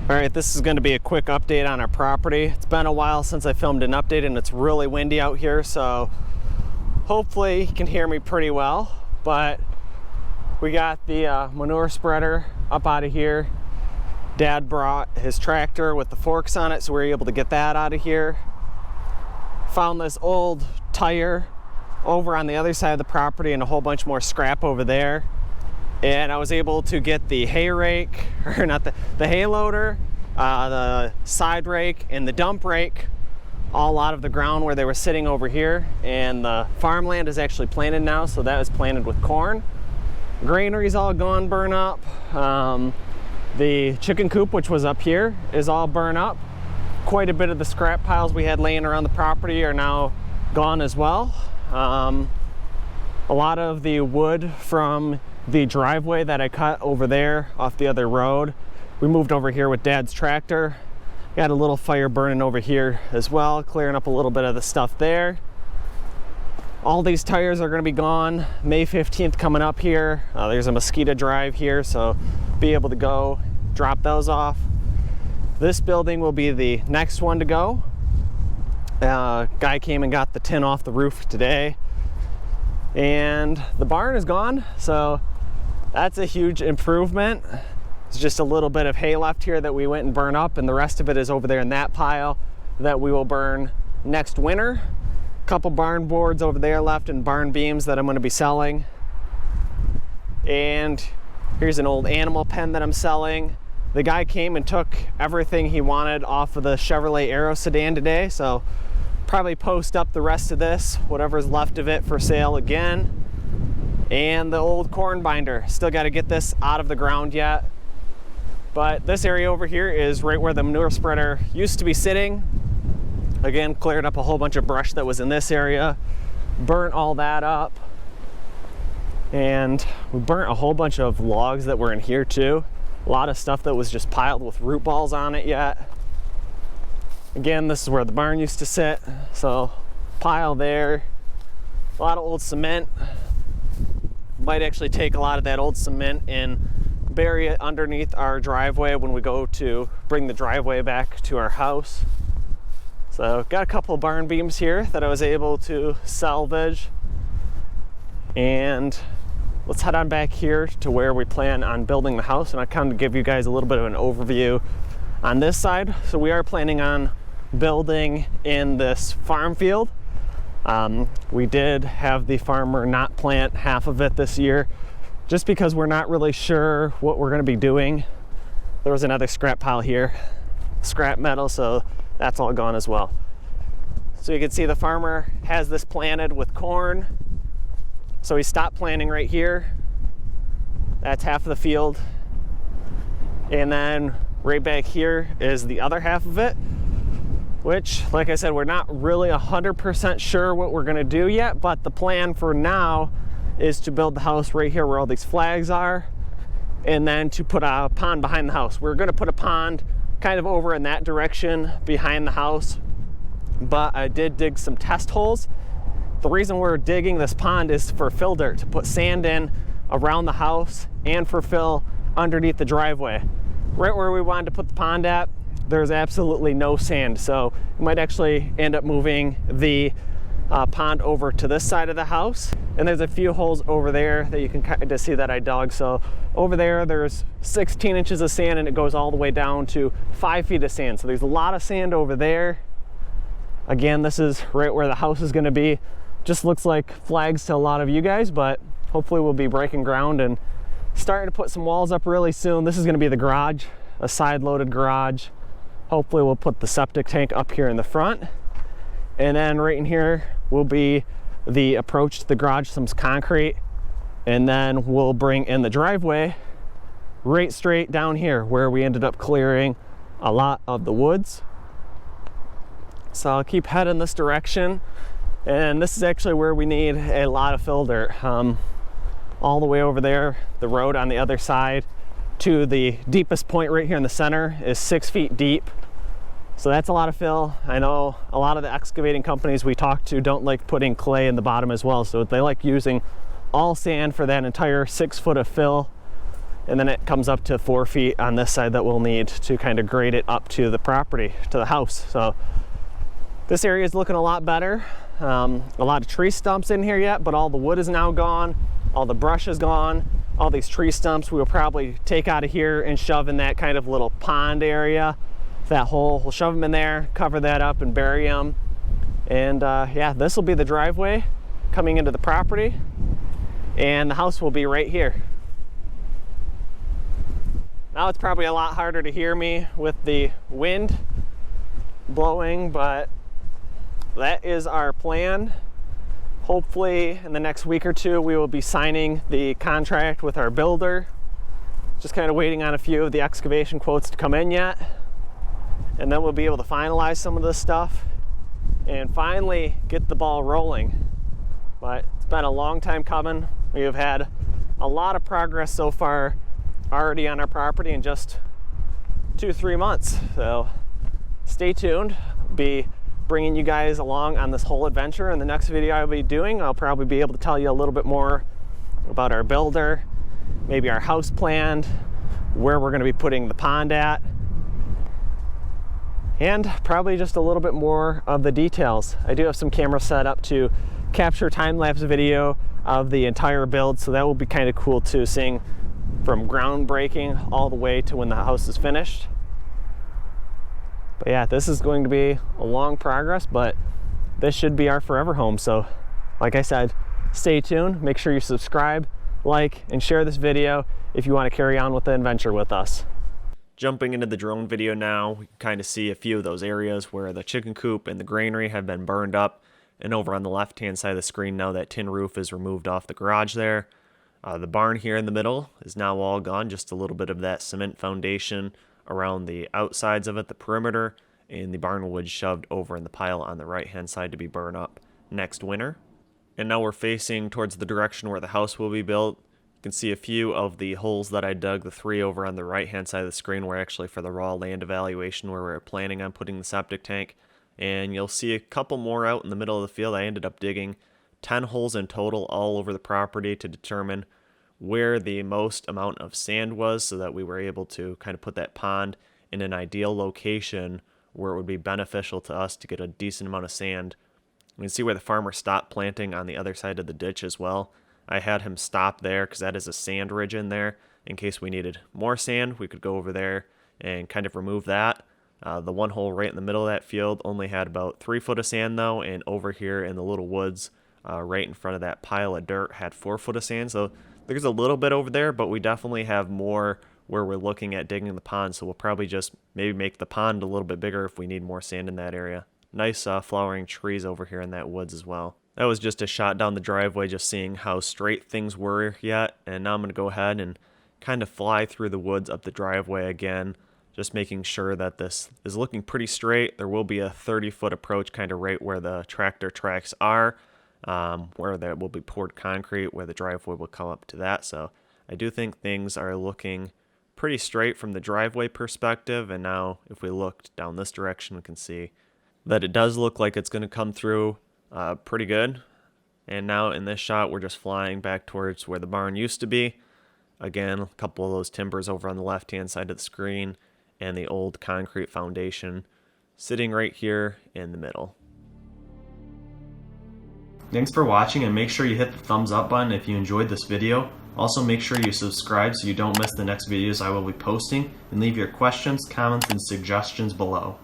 All right, this is going to be a quick update on our property. It's been a while since I filmed an update and it's really windy out here, so hopefully you can hear me pretty well. But we got the manure spreader up out of here. Dad brought his tractor with the forks on it, so we were able to get that out of here. Found this old tire over on the other side of the property and a whole bunch more scrap over there. And I was able to get the hay rake, or not the hay loader, the side rake, and the dump rake all out of the ground where they were sitting over here. And the farmland is actually planted now, so that is planted with corn. Granary's all gone, burn up. The chicken coop, which was up here, is all burnt up. Quite a bit of the scrap piles we had laying around the property are now gone as well. A lot of the wood from the driveway that I cut over there off the other road, we moved over here with Dad's tractor. Got a little fire burning over here as well, clearing up a little bit of the stuff there. All these tires are going to be gone May 15th coming up here. There's a mosquito drive here, so be able to go drop those off. This building will be the next one to go. Guy came and got the tin off the roof today. And the barn is gone, so that's a huge improvement. It's just a little bit of hay left here that we went and burned up, and the rest of it is over there in that pile that we will burn next winter. A couple barn boards over there left and barn beams that I'm going to be selling. And here's an old animal pen that I'm selling. The guy came and took everything he wanted off of the Chevrolet Aero sedan today, so probably post up the rest of this, whatever's left of it, for sale again. And the old corn binder, still got to get this out of the ground yet. But this area over here is right where the manure spreader used to be sitting. Again, cleared up a whole bunch of brush that was in this area, burnt all that up, and we burnt a whole bunch of logs that were in here too. A lot of stuff that was just piled with root balls on it yet. Again, this is where the barn used to sit, so pile there. A lot of old cement. Might actually take a lot of that old cement and bury it underneath our driveway when we go to bring the driveway back to our house. So got a couple of barn beams here that I was able to salvage. And let's head on back here to where we plan on building the house, and I'll kind of give you guys a little bit of an overview on this side. So we are planning on building in this farm field. We did have the farmer not plant half of it this year just because we're not really sure what we're going to be doing. There was another scrap pile here, scrap metal, so that's all gone as well. So you can see the farmer has this planted with corn. So he stopped planting right here. That's half of the field. And then right back here is the other half of it, which, like I said, we're not really 100% sure what we're gonna do yet, but the plan for now is to build the house right here where all these flags are, and then to put a pond behind the house. We're gonna put a pond kind of over in that direction behind the house, but I did dig some test holes. The reason we're digging this pond is for fill dirt, to put sand in around the house and for fill underneath the driveway. Right where we wanted to put the pond at, there's absolutely no sand, so we might actually end up moving the pond over to this side of the house. And there's a few holes over there that you can kind of see that I dug. So over there, there's 16 inches of sand, and it goes all the way down to 5 feet of sand. So there's a lot of sand over there. Again, this is right where the house is going to be. Just looks like flags to a lot of you guys, but hopefully we'll be breaking ground and starting to put some walls up really soon. This is going to be the garage, a side-loaded garage. Hopefully we'll put the septic tank up here in the front. And then right in here will be the approach to the garage, some concrete. And then we'll bring in the driveway right straight down here where we ended up clearing a lot of the woods. So I'll keep heading this direction. And this is actually where we need a lot of fill dirt. All the way over there, the road on the other side to the deepest point right here in the center is 6 feet deep. So that's a lot of fill. I know a lot of the excavating companies we talk to don't like putting clay in the bottom as well, so they like using all sand for that entire 6 foot of fill. and then it comes up to 4 feet on this side that we'll need to kind of grade it up to the property, to the house. So this area is looking a lot better. A lot of tree stumps in here yet, but all the wood is now gone, all the brush is gone. All these tree stumps we will probably take out of here and shove in that kind of little pond area, that hole. We'll shove them in there, cover that up and bury them. And yeah, this will be the driveway coming into the property, and the house will be right here. Now it's probably a lot harder to hear me with the wind blowing, but that is our plan. Hopefully in the next week or two we will be signing the contract with our builder. Just kind of waiting on a few of the excavation quotes to come in yet, and then we'll be able to finalize some of this stuff and finally get the ball rolling. But it's been a long time coming. We have had a lot of progress so far already on our property in just 2-3 months. So stay tuned. Be bringing you guys along on this whole adventure. In the next video I'll be doing, I'll probably be able to tell you a little bit more about our builder, maybe our house plan, where we're going to be putting the pond at, and probably just a little bit more of the details. I do have some cameras set up to capture time-lapse video of the entire build, so that will be kind of cool too, seeing from groundbreaking all the way to when the house is finished. But yeah, this is going to be a long progress, but this should be our forever home. So like I said, stay tuned, make sure you subscribe, like, and share this video if you want to carry on with the adventure with us. Jumping into the drone video now, we can kind of see a few of those areas where the chicken coop and the granary have been burned up. And over on the left hand side of the screen now, that tin roof is removed off the garage there. The barn here in the middle is now all gone, just a little bit of that cement foundation around the outsides of it, the perimeter, and the barn wood shoved over in the pile on the right hand side to be burned up next winter. And now we're facing towards the direction where the house will be built. You can see a few of the holes that I dug. The 3 over on the right hand side of the screen were actually for the raw land evaluation where we were planning on putting the septic tank. And you'll see a couple more out in the middle of the field. I ended up digging 10 holes in total all over the property to determine where the most amount of sand was, so that we were able to kind of put that pond in an ideal location where it would be beneficial to us to get a decent amount of sand. You can see where the farmer stopped planting on the other side of the ditch as well. I had him stop there because that is a sand ridge in there. In case we needed more sand, we could go over there and kind of remove that. The one hole right in the middle of that field only had about 3 foot of sand though, and over here in the little woods right in front of that pile of dirt had 4 foot of sand. So there's a little bit over there, but we definitely have more where we're looking at digging the pond, so we'll probably just maybe make the pond a little bit bigger if we need more sand in that area. Nice flowering trees over here in that woods as well. That was just a shot down the driveway, just seeing how straight things were yet, and now I'm going to go ahead and kind of fly through the woods up the driveway again, just making sure that this is looking pretty straight. There will be a 30-foot approach kind of right where the tractor tracks are, where there will be poured concrete, where the driveway will come up to that. So I do think things are looking pretty straight from the driveway perspective. And now if we look down this direction, we can see that it does look like it's going to come through pretty good. And now in this shot, we're just flying back towards where the barn used to be. Again, a couple of those timbers over on the left-hand side of the screen and the old concrete foundation sitting right here in the middle. Thanks for watching, and make sure you hit the thumbs up button if you enjoyed this video. Also, make sure you subscribe so you don't miss the next videos I will be posting, and leave your questions, comments, and suggestions below.